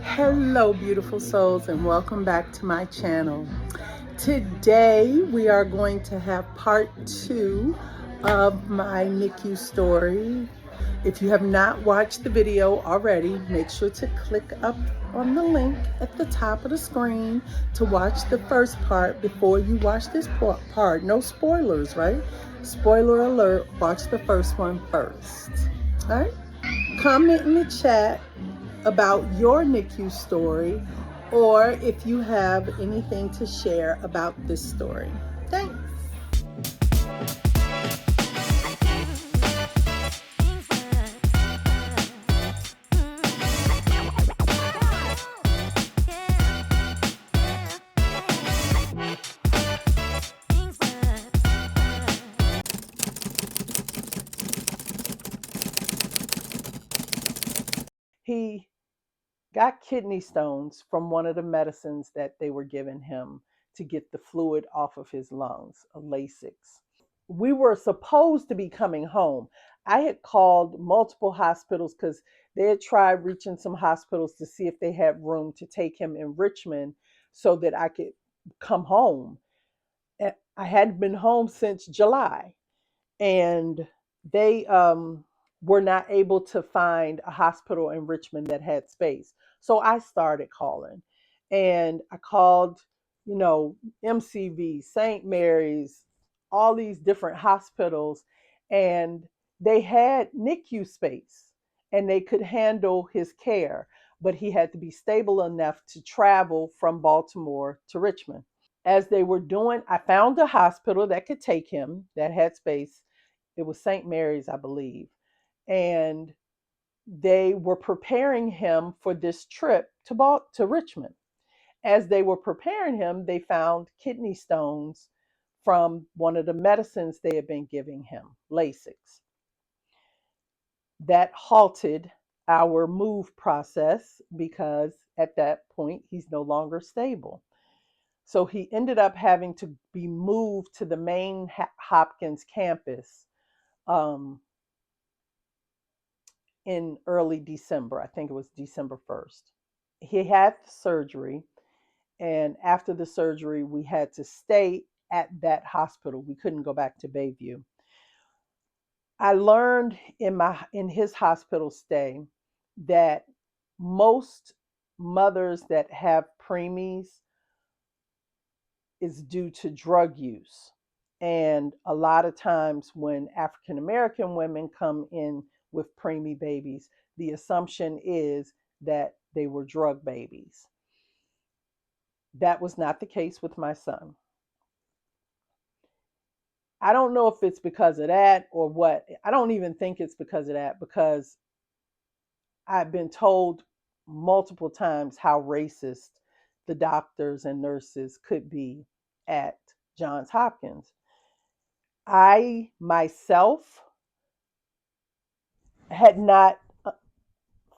Hello, beautiful souls, and welcome back to my channel. Today, we are going to have part 2 of my NICU story. If you have not watched the video already, make sure to click up on the link at the top of the screen to watch the first part before you watch this part. No spoilers, right? Spoiler alert, watch the first one first. All right? Comment in the chat about your NICU story, or if you have anything to share about this story. Thanks. He got kidney stones from one of the medicines that they were giving him to get the fluid off of his lungs, a Lasix. We were supposed to be coming home. I had called multiple hospitals because they had tried reaching some hospitals to see if they had room to take him in Richmond so that I could come home. I hadn't been home since July, and they were not able to find a hospital in Richmond that had space. So I started calling, and I called, MCV, St. Mary's, all these different hospitals, and they had NICU space and they could handle his care, but he had to be stable enough to travel from Baltimore to Richmond. As they were doing, I found a hospital that could take him, that had space. It was St. Mary's, I believe. And they were preparing him for this trip to Richmond. As they were preparing him, they found kidney stones from one of the medicines they had been giving him, Lasix. That halted our move process because at that point he's no longer stable. So he ended up having to be moved to the main Hopkins campus um, in early December. I think it was December 1st. He had surgery, and after the surgery, we had to stay at that hospital. We couldn't go back to Bayview. I learned in his hospital stay that most mothers that have preemies is due to drug use. And a lot of times when African American women come in with preemie babies, the assumption is that they were drug babies. That was not the case with my son. I don't know if it's because of that or what. I don't even think it's because of that, because I've been told multiple times how racist the doctors and nurses could be at Johns Hopkins. I myself had not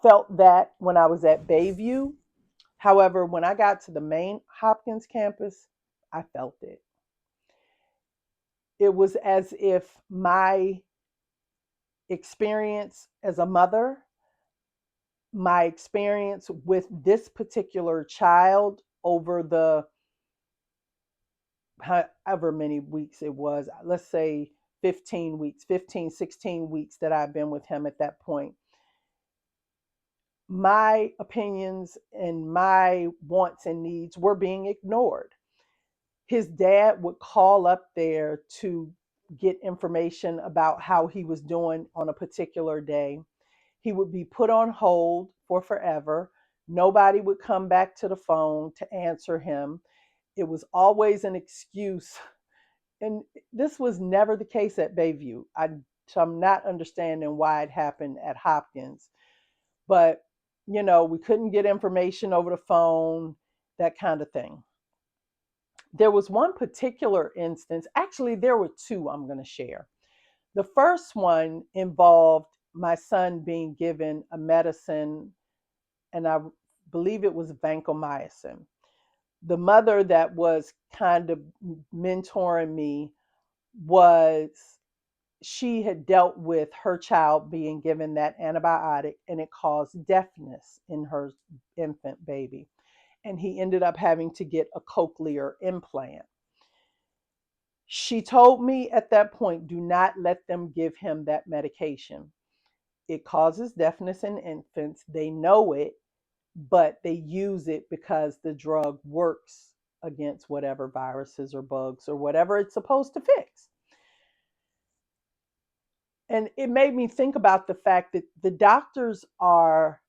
felt that when I was at Bayview. However, when I got to the main Hopkins campus, I felt it. It was as if my experience as a mother, my experience with this particular child over the however many weeks it was, let's say 15 weeks, 15, 16 weeks that I've been with him at that point, my opinions and my wants and needs were being ignored. His dad would call up there to get information about how he was doing on a particular day. He would be put on hold for forever. Nobody would come back to the phone to answer him. It was always an excuse. And this was never the case at Bayview. So I'm not understanding why it happened at Hopkins. But, we couldn't get information over the phone, that kind of thing. There was one particular instance, actually, there were two I'm going to share. The first one involved my son being given a medicine, and I believe it was vancomycin. The mother that was kind of mentoring me was, she had dealt with her child being given that antibiotic and it caused deafness in her infant baby. And he ended up having to get a cochlear implant. She told me at that point, do not let them give him that medication. It causes deafness in infants. They know it, but they use it because the drug works against whatever viruses or bugs or whatever it's supposed to fix. And it made me think about the fact that the doctors are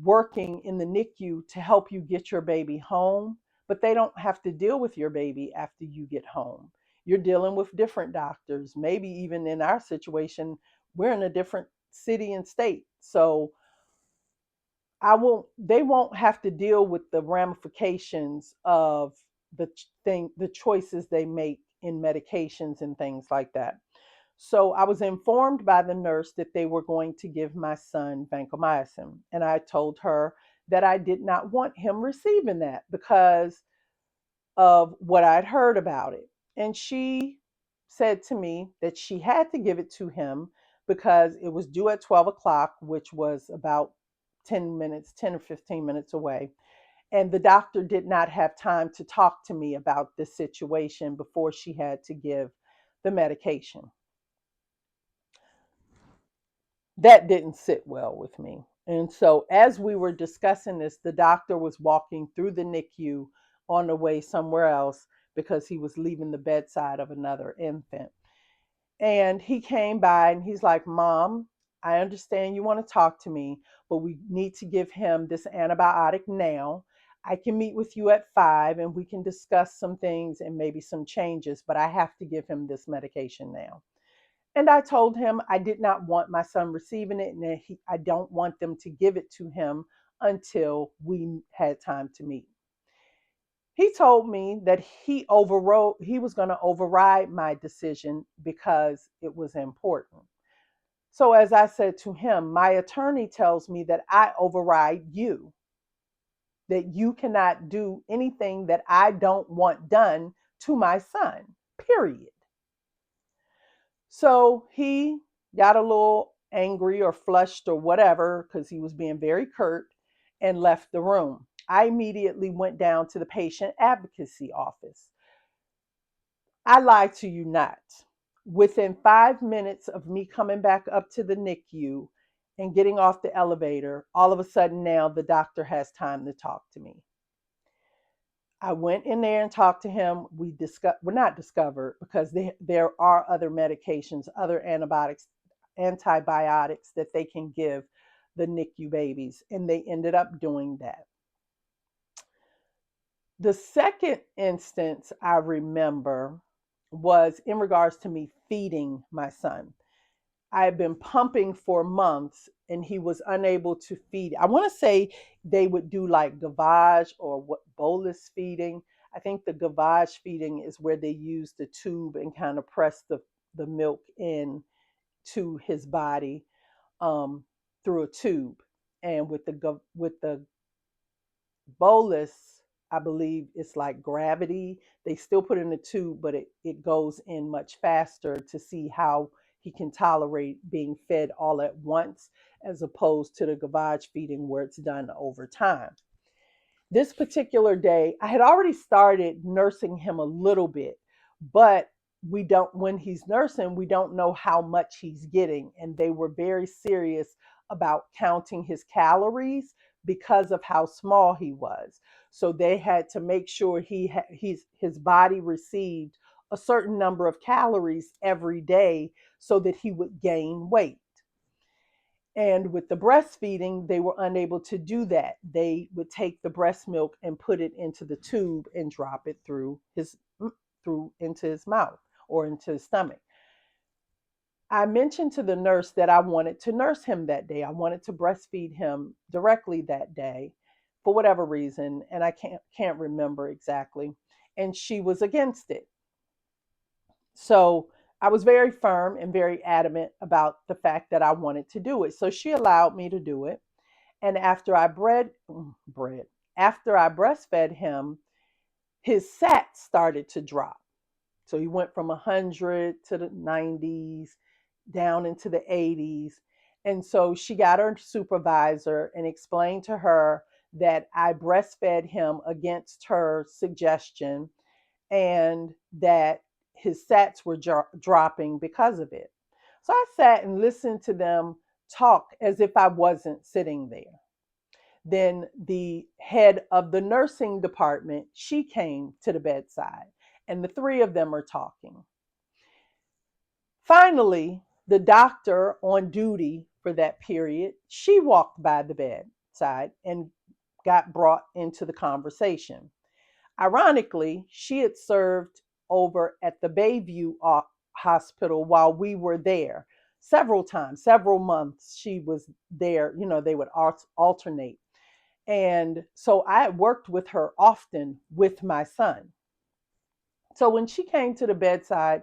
working in the NICU to help you get your baby home, but they don't have to deal with your baby after you get home. You're dealing with different doctors. Maybe even in our situation, we're in a different city and state. So they won't have to deal with the ramifications of the choices they make in medications and things like that. So I was informed by the nurse that they were going to give my son vancomycin. And I told her that I did not want him receiving that because of what I'd heard about it. And she said to me that she had to give it to him because it was due at 12 o'clock, which was about 10 minutes, 10 or 15 minutes away. And the doctor did not have time to talk to me about this situation before she had to give the medication. That didn't sit well with me. And so, as we were discussing this, the doctor was walking through the NICU on the way somewhere else because he was leaving the bedside of another infant. And he came by and he's like, Mom, I understand you want to talk to me, but we need to give him this antibiotic now. I can meet with you at 5 and we can discuss some things and maybe some changes, but I have to give him this medication now. And I told him I did not want my son receiving it and that I don't want them to give it to him until we had time to meet. He told me that he was going to override my decision because it was important. So as I said to him, my attorney tells me that I override you, that you cannot do anything that I don't want done to my son, period. So he got a little angry or flushed or whatever because he was being very curt and left the room. I immediately went down to the patient advocacy office. I lied to you not. Within 5 minutes of me coming back up to the NICU and getting off the elevator, all of a sudden now the doctor has time to talk to me. I went in there and talked to him. We're not discovered because there are other medications, other antibiotics that they can give the NICU babies, and they ended up doing that. The second instance I remember was in regards to me feeding my son. I had been pumping for months and he was unable to feed. I want to say they would do like gavage or what bolus feeding. I think the gavage feeding is where they use the tube and kind of press the milk in to his body um, through a tube. And with the bolus, I believe it's like gravity. They still put in the tube, but it goes in much faster to see how he can tolerate being fed all at once, as opposed to the gavage feeding where it's done over time. This particular day, I had already started nursing him a little bit, but when he's nursing, we don't know how much he's getting. And they were very serious about counting his calories because of how small he was. So they had to make sure his body received a certain number of calories every day so that he would gain weight. And with the breastfeeding, they were unable to do that. They would take the breast milk and put it into the tube and drop it through into his mouth or into his stomach. I mentioned to the nurse that I wanted to nurse him that day. I wanted to breastfeed him directly that day for whatever reason, and I can't remember exactly. And she was against it. So I was very firm and very adamant about the fact that I wanted to do it. So she allowed me to do it. And after I breastfed him, his SAT started to drop. So he went from 100 to the 90s, down into the 80s. And so she got her supervisor and explained to her that I breastfed him against her suggestion and that his sats were dropping because of it. So I sat and listened to them talk as if I wasn't sitting there. Then the head of the nursing department, she came to the bedside, and the three of them are talking. Finally, the doctor on duty for that period, she walked by the bedside and got brought into the conversation. Ironically, she had served over at the Bayview Hospital while we were there several times, several months. She was there, they would alternate. And so I worked with her often with my son. So when she came to the bedside,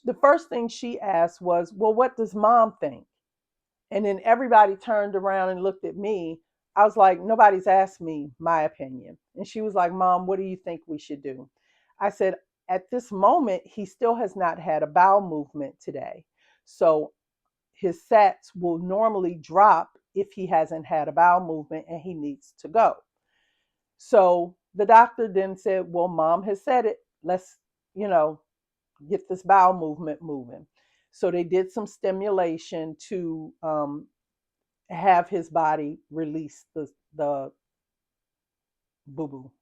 the first thing she asked was, "Well, what does mom think?" And then everybody turned around and looked at me. I was like, "Nobody's asked me my opinion." And she was like, "Mom, what do you think we should do?" I said, "At this moment, he still has not had a bowel movement today. So his sats will normally drop if he hasn't had a bowel movement and he needs to go." So the doctor then said, "Well, mom has said it. Let's, you know, get this bowel movement moving." So they did some stimulation to have his body release the boo boo.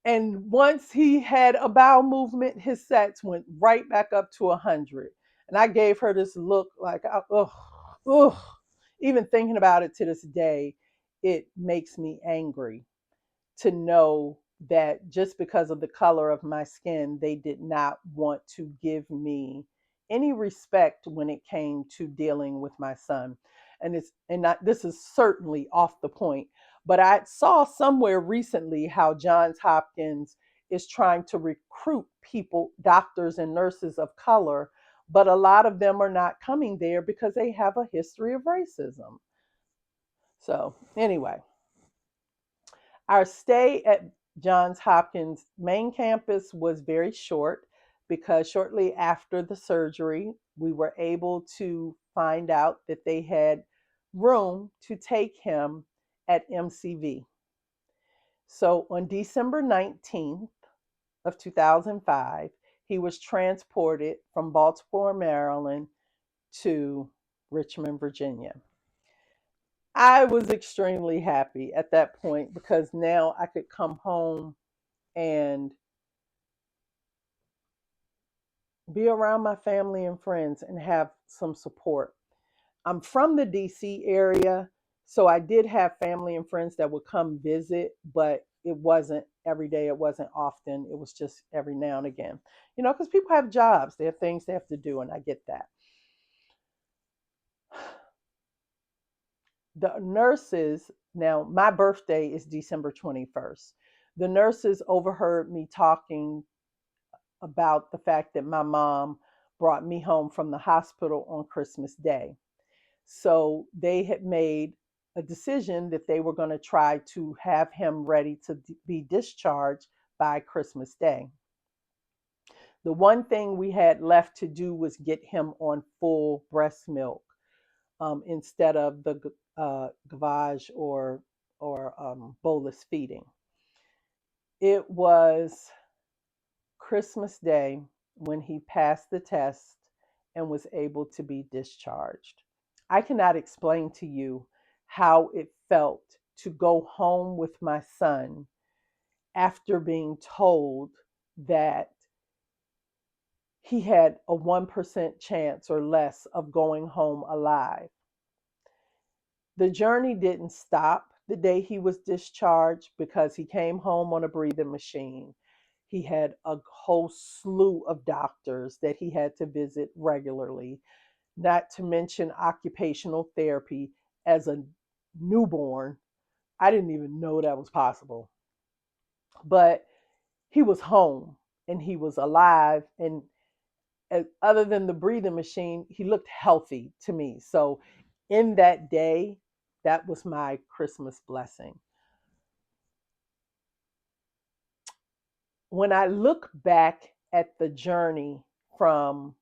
And once he had a bowel movement, his sats went right back up to 100. And I gave her this look like, ugh, ugh. Even thinking about it to this day, it makes me angry to know that just because of the color of my skin, they did not want to give me any respect when it came to dealing with my son. This is certainly off the point, but I saw somewhere recently how Johns Hopkins is trying to recruit people, doctors and nurses of color, but a lot of them are not coming there because they have a history of racism. So, anyway, our stay at Johns Hopkins main campus was very short because shortly after the surgery, we were able to find out that they had room to take him at MCV. So on December 19th of 2005, he was transported from Baltimore, Maryland to Richmond, Virginia. I was extremely happy at that point because now I could come home and be around my family and friends and have some support. I'm from the DC area, so I did have family and friends that would come visit, but it wasn't every day, it wasn't often, it was just every now and again. Because people have jobs, they have things they have to do, and I get that. The nurses, now my birthday is December 21st. The nurses overheard me talking about the fact that my mom brought me home from the hospital on Christmas Day. So they had made a decision that they were going to try to have him ready to be discharged by Christmas Day. The one thing we had left to do was get him on full breast milk instead of the gavage or bolus feeding. It was Christmas Day when he passed the test and was able to be discharged. I cannot explain to you how it felt to go home with my son after being told that he had a 1% chance or less of going home alive. The journey didn't stop the day he was discharged because he came home on a breathing machine. He had a whole slew of doctors that he had to visit regularly, not to mention occupational therapy as a newborn. I didn't even know that was possible. But he was home and he was alive. And other than the breathing machine, he looked healthy to me. So, in that day, that was my Christmas blessing. When I look back at the journey from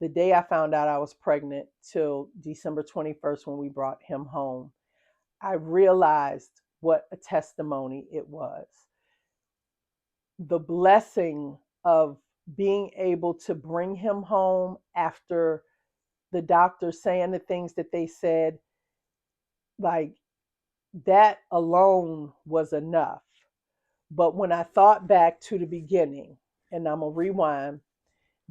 the day I found out I was pregnant till December 21st when we brought him home, I realized what a testimony it was. The blessing of being able to bring him home after the doctor saying the things that they said, like that alone was enough. But when I thought back to the beginning, and I'm going to rewind,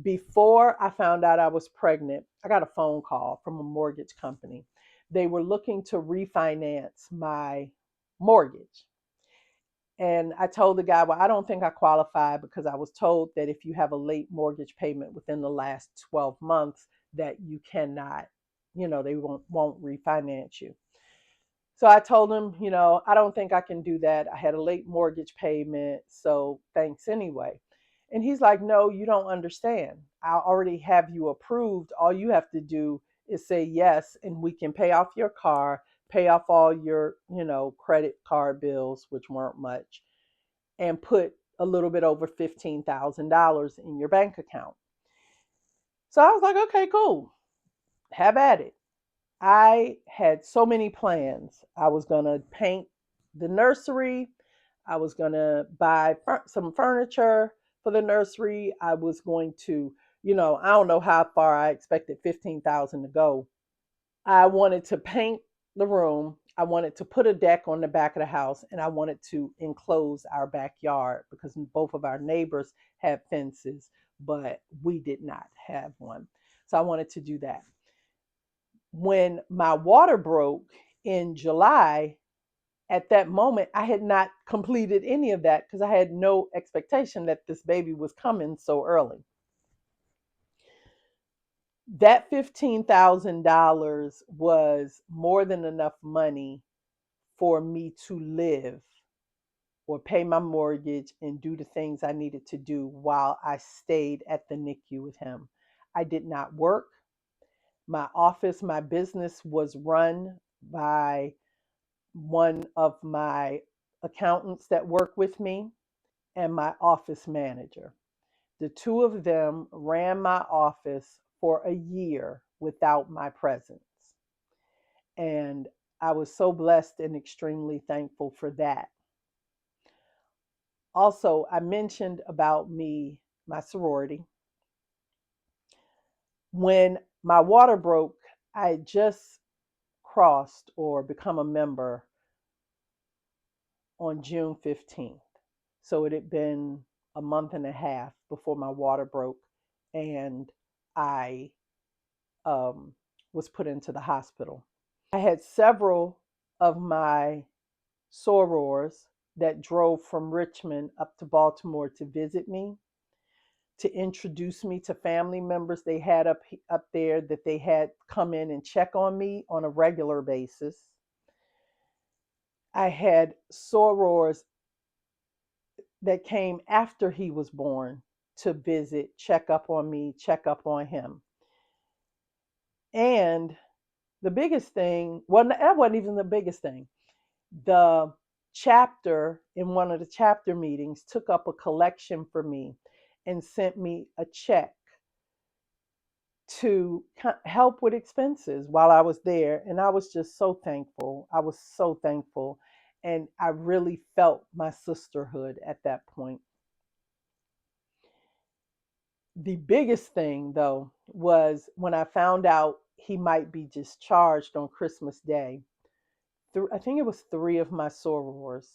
before I found out I was pregnant, I got a phone call from a mortgage company. They were looking to refinance my mortgage. And I told the guy, well, I don't think I qualify because I was told that if you have a late mortgage payment within the last 12 months, that you cannot, they won't refinance you. So I told him, I don't think I can do that. I had a late mortgage payment, so thanks anyway. And he's like, no, you don't understand. I already have you approved. All you have to do is say yes, and we can pay off your car, pay off all your, credit card bills, which weren't much, and put a little bit over $15,000 in your bank account. So I was like, okay, cool. Have at it. I had so many plans. I was going to paint the nursery. I was going to buy some furniture for the nursery. I was going to, I don't know how far I expected 15,000 to go. I wanted to paint the room. I wanted to put a deck on the back of the house, and I wanted to enclose our backyard because both of our neighbors had fences, but we did not have one. So I wanted to do that. When my water broke in July, at that moment, I had not completed any of that because I had no expectation that this baby was coming so early. That $15,000 was more than enough money for me to live or pay my mortgage and do the things I needed to do while I stayed at the NICU with him. I did not work. My office, my business was run by one of my accountants that work with me and my office manager. The two of them ran my office for a year without my presence. And I was so blessed and extremely thankful for that. Also, I mentioned about my sorority. When my water broke, I had just crossed or become a member on June 15th. So it had been a month and a half before my water broke and I was put into the hospital. I had several of my sorors that drove from Richmond up to Baltimore to visit me, to introduce me to family members they had up there that they had come in and check on me on a regular basis. I had sorors that came after he was born to visit, check up on me, check up on him. And the biggest thing, well, that wasn't even the biggest thing. The chapter in one of the chapter meetings took up a collection for me and sent me a check to help with expenses while I was there. And I was just so thankful. I was so thankful. And I really felt my sisterhood at that point. The biggest thing, though, was when I found out he might be discharged on Christmas Day. I think it was three of my sorors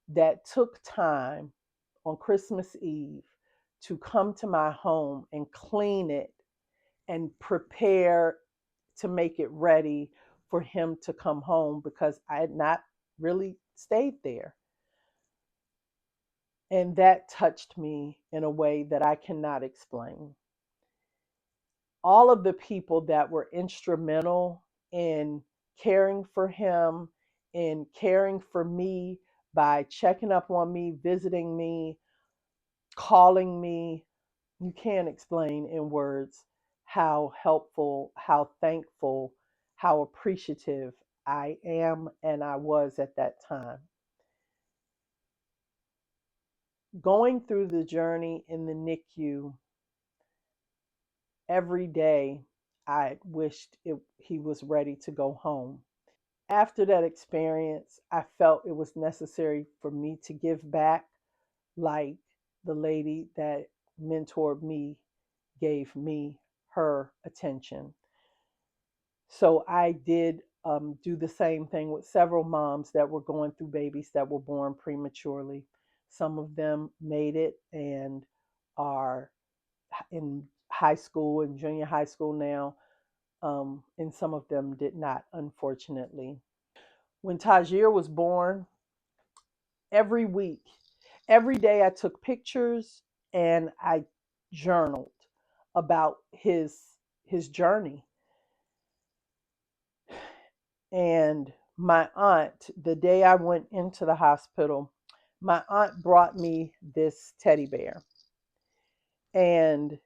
that took time on Christmas Eve to come to my home and clean it and prepare to make it ready for him to come home because I had not really stayed there. And that touched me in a way that I cannot explain. All of the people that were instrumental in caring for him, in caring for me by checking up on me, visiting me, calling me, you can't explain in words how helpful, how thankful, how appreciative I am and I was at that time. Going through the journey in the NICU, every day I wished he was ready to go home. After that experience, I felt it was necessary for me to give back, like the lady that mentored me gave me her attention. So I did do the same thing with several moms that were going through babies that were born prematurely. Some of them made it and are in high school and junior high school now, and some of them did not, unfortunately. When Tajir was born, every week, every day I took pictures and I journaled about his journey. And my aunt, the day I went into the hospital, my aunt brought me this teddy bear. And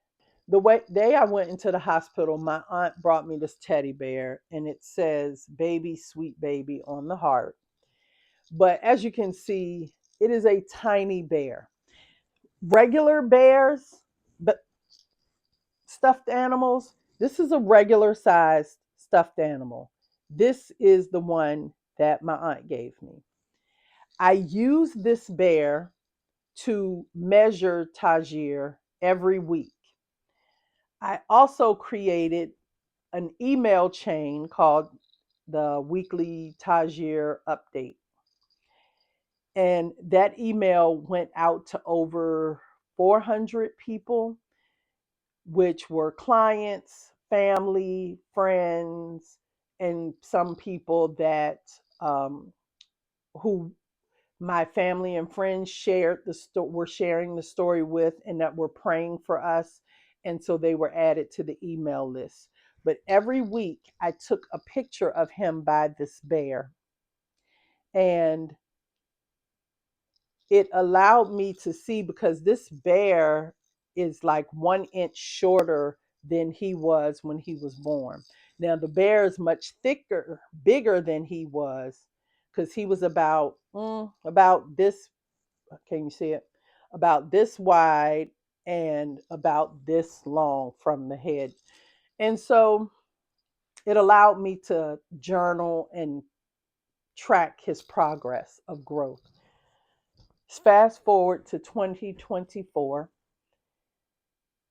day I went into the hospital, my aunt brought me this teddy bear, and it says "Baby, sweet baby" on the heart. But as you can see, it is a tiny bear. Regular bears, but stuffed animals, this is a regular sized stuffed animal. This is the one that my aunt gave me. I use this bear to measure Tajir every week. I also created an email chain called the weekly Tajir update. And that email went out to over 400 people, which were clients, family, friends, and some people that who my family and friends were sharing the story with, and that were praying for us, and so they were added to the email list. But every week I took a picture of him by this bear, and it allowed me to see, because this bear is like 1 inch shorter than he was when he was born. Now the bear is much thicker, bigger than he was, because he was about this. Can you see it? About this wide and about this long from the head. And so it allowed me to journal and track his progress of growth. Fast forward to 2024.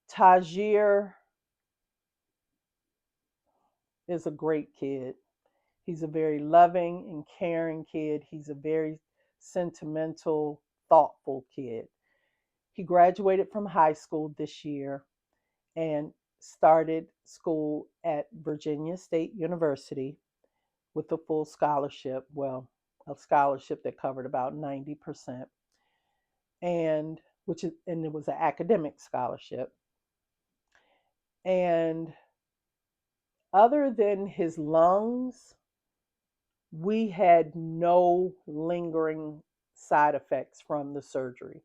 Tajir is a great kid. He's a very loving and caring kid. He's a very sentimental, thoughtful kid. He graduated from high school this year and started school at Virginia State University with a full scholarship. Well, a scholarship that covered about 90%, and it was an academic scholarship. And other than his lungs, we had no lingering side effects from the surgery.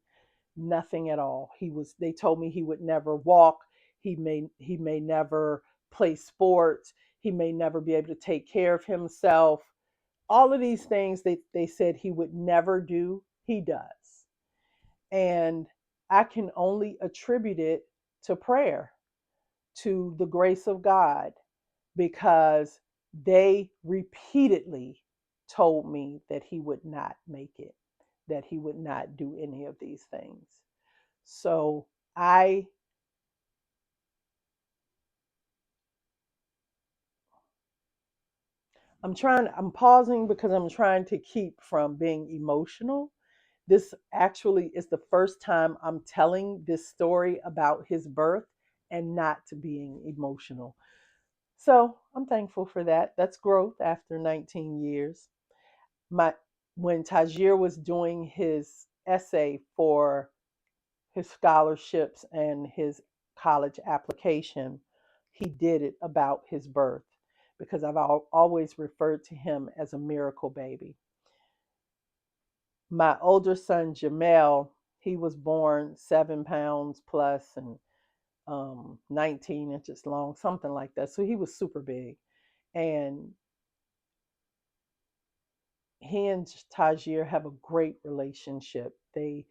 Nothing at all. They told me he would never walk, he may never play sports, he may never be able to take care of himself. All of these things they said he would never do, he does. And I can only attribute it to prayer, to the grace of God, because they repeatedly told me that he would not make it, that he would not do any of these things. So I I'm pausing because I'm trying to keep from being emotional. This actually is the first time I'm telling this story about his birth and not to being emotional. So I'm thankful for that. That's growth after 19 years. My When Tajir was doing his essay for his scholarships and his college application, he did it about his birth, because I've always referred to him as a miracle baby. My older son, Jamel, he was born 7 pounds plus and 19 inches long, something like that. So he was super big. And he and Tajir have a great relationship. They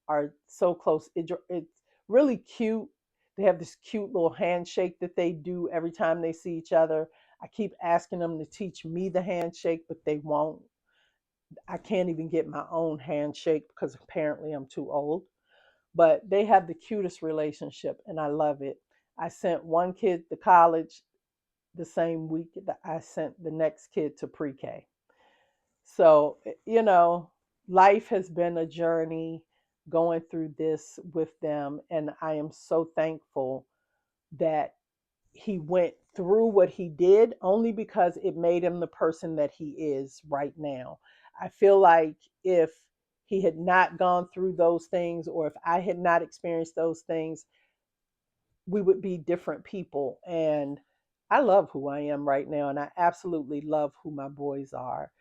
are so close. It's really cute. They have this cute little handshake that they do every time they see each other. I keep asking them to teach me the handshake, but they won't. I can't even get my own handshake because apparently I'm too old. But they have the cutest relationship and I love it. I sent one kid to college the same week that I sent the next kid to pre K. So, life has been a journey going through this with them. And I am so thankful that he went through what he did only because it made him the person that he is right now. I feel like if he had not gone through those things or if I had not experienced those things, we would be different people. And I love who I am right now, and I absolutely love who my boys are.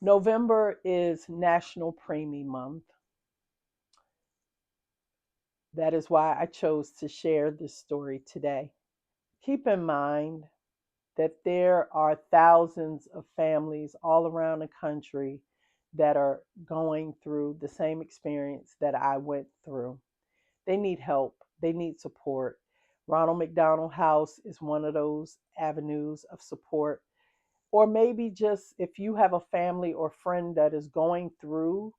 November is National Preemie Month. That is why I chose to share this story today. Keep in mind that there are thousands of families all around the country that are going through the same experience that I went through. They need help, they need support. Ronald McDonald House is one of those avenues of support. Or maybe just if you have a family or friend that is going through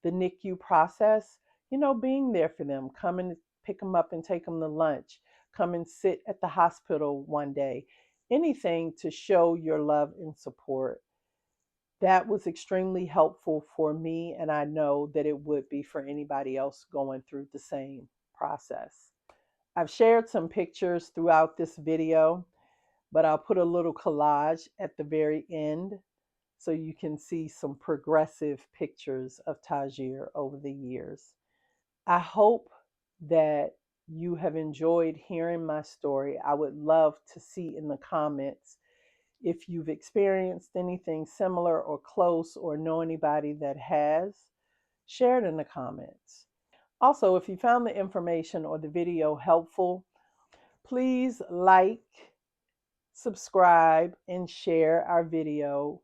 the NICU process, being there for them, come and pick them up and take them to lunch, come and sit at the hospital one day, anything to show your love and support. That was extremely helpful for me, and I know that it would be for anybody else going through the same process. I've shared some pictures throughout this video, but I'll put a little collage at the very end so you can see some progressive pictures of Tajir over the years. I hope that you have enjoyed hearing my story. I would love to see in the comments if you've experienced anything similar or close or know anybody that has. Share it in the comments. Also, if you found the information or the video helpful, please like, subscribe, and share our video